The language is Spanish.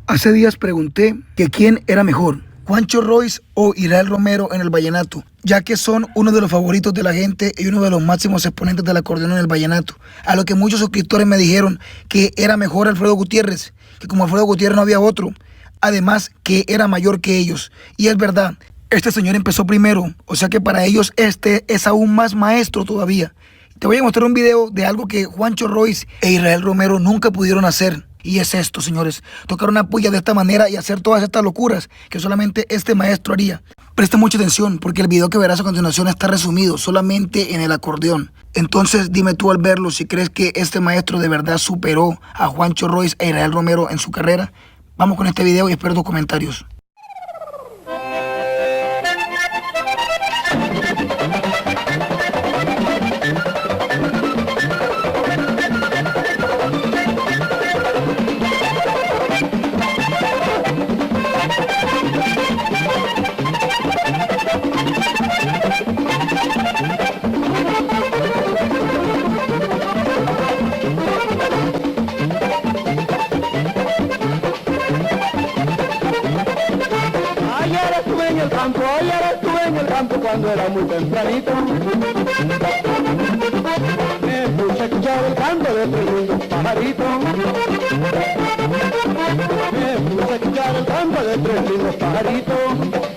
Hace días pregunté que quién era mejor, Juancho Royce o Israel Romero en el vallenato, ya que son uno de los favoritos de la gente y uno de los máximos exponentes del acordeón en el vallenato. A lo que muchos suscriptores me dijeron que era mejor Alfredo Gutiérrez, que como Alfredo Gutiérrez no había otro, además que era mayor que ellos. Y es verdad, este señor empezó primero, o sea que para ellos este es aún más maestro todavía. Te voy a mostrar un video de algo que Juancho Royce e Israel Romero nunca pudieron hacer. Y es esto, señores, tocar una puya de esta manera y hacer todas estas locuras que solamente este maestro haría. Presta mucha atención porque el video que verás a continuación está resumido solamente en el acordeón. Entonces dime tú al verlo si crees que este maestro de verdad superó a Juancho Royce e Israel Romero en su carrera. Vamos con este video y espero tus comentarios. Ayer estuve en el campo cuando era muy tempranito. Me puse a escuchar el canto de tres lindos pajaritos. Me puse a escuchar el canto de tres lindos pajaritos.